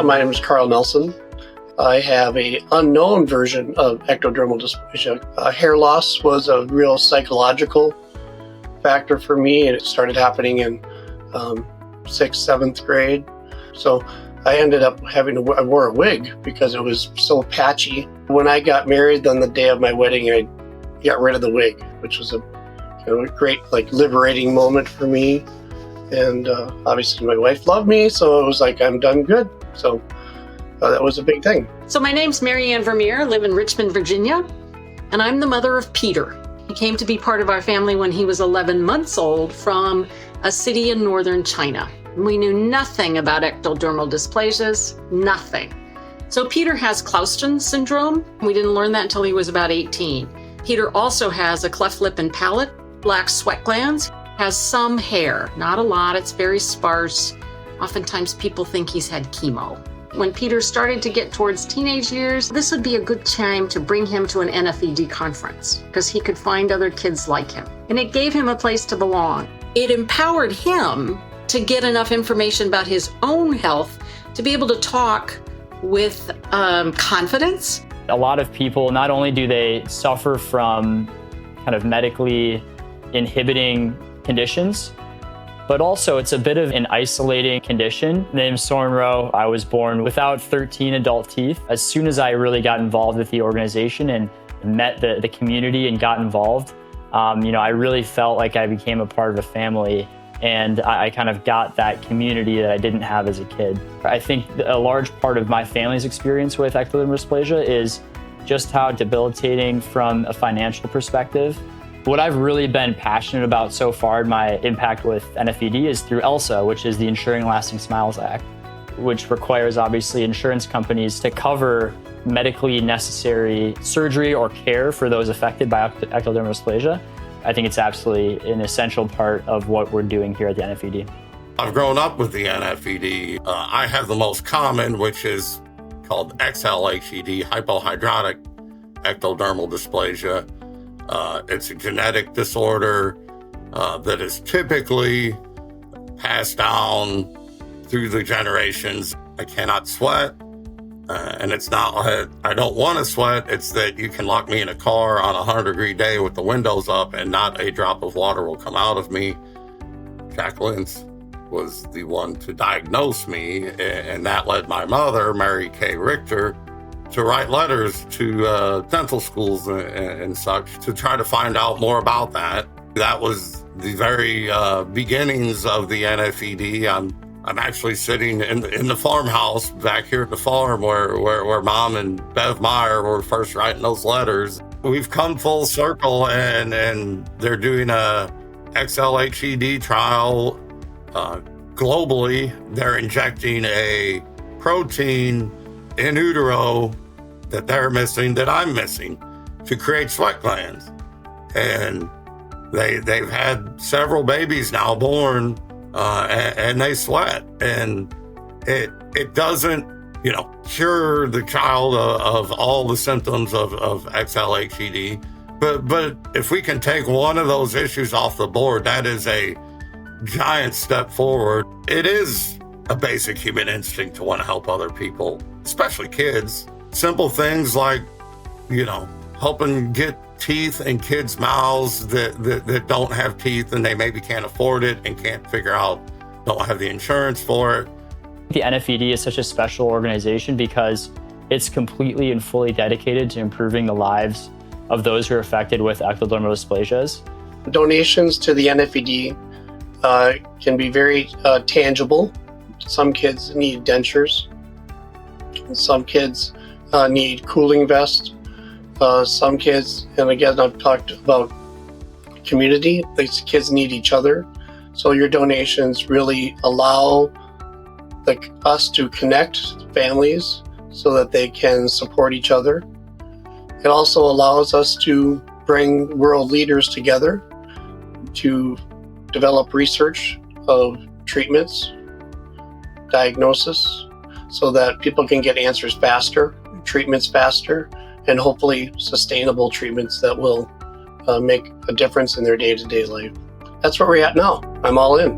my name is Carl Nelson. I have an unknown version of ectodermal dysplasia. Hair loss was a real psychological factor for me, and it started happening in 6th, 7th grade. So I ended up I wore a wig because it was so patchy. When I got married on the day of my wedding, I got rid of the wig, which was a great liberating moment for me. And obviously my wife loved me, so it was like, I'm done good. So that was a big thing. So my name's Mary Ann Vermeer, live in Richmond, Virginia, and I'm the mother of Peter. He came to be part of our family when he was 11 months old from a city in northern China. We knew nothing about ectodermal dysplasias, nothing. So Peter has Clauston syndrome. We didn't learn that until he was about 18. Peter also has a cleft lip and palate, black sweat glands, has some hair, not a lot, it's very sparse. Oftentimes people think he's had chemo. When Peter started to get towards teenage years, this would be a good time to bring him to an NFED conference because he could find other kids like him. And it gave him a place to belong. It empowered him to get enough information about his own health to be able to talk with confidence. A lot of people, not only do they suffer from kind of medically inhibiting conditions, but also it's a bit of an isolating condition. Name's Soren Rowe. I was born without 13 adult teeth. As soon as I really got involved with the organization and met the community and got involved, I really felt like I became a part of a family, and I kind of got that community that I didn't have as a kid. I think a large part of my family's experience with ectodermal dysplasia is just how debilitating from a financial perspective. What I've really been passionate about so far in my impact with NFED is through ELSA, which is the Ensuring Lasting Smiles Act, which requires obviously insurance companies to cover medically necessary surgery or care for those affected by ectodermal dysplasia. I think it's absolutely an essential part of what we're doing here at the NFED. I've grown up with the NFED. I have the most common, which is called XLHED, hypohidrotic ectodermal dysplasia. It's a genetic disorder that is typically passed down through the generations. I cannot sweat, and it's not I don't want to sweat. It's that you can lock me in a car on a 100-degree day with the windows up and not a drop of water will come out of me. Jack Lentz was the one to diagnose me, and that led my mother, Mary Kay Richter, to write letters to dental schools and such to try to find out more about that. That was the very beginnings of the NFED. I'm actually sitting in the farmhouse back here at the farm where Mom and Bev Meyer were first writing those letters. We've come full circle, and they're doing a XLHED trial globally. They're injecting a protein in utero that they're missing, that I'm missing, to create sweat glands. And they've had several babies now born, and they sweat. And it doesn't, cure the child of all the symptoms of XLHED. But if we can take one of those issues off the board, that is a giant step forward. It is a basic human instinct to want to help other people, especially kids. Simple things like, helping get teeth in kids' mouths that don't have teeth and they maybe can't afford it and can't figure out, don't have the insurance for it. The NFED is such a special organization because it's completely and fully dedicated to improving the lives of those who are affected with ectodermal dysplasias. Donations to the NFED can be very tangible. Some kids need dentures. Some kids need cooling vests. Some kids, and again, I've talked about community, these kids need each other. So your donations really allow us to connect families so that they can support each other. It also allows us to bring world leaders together to develop research of treatments, diagnosis, so that people can get answers faster, treatments faster, and hopefully sustainable treatments that will make a difference in their day-to-day life. That's where we're at now. I'm all in.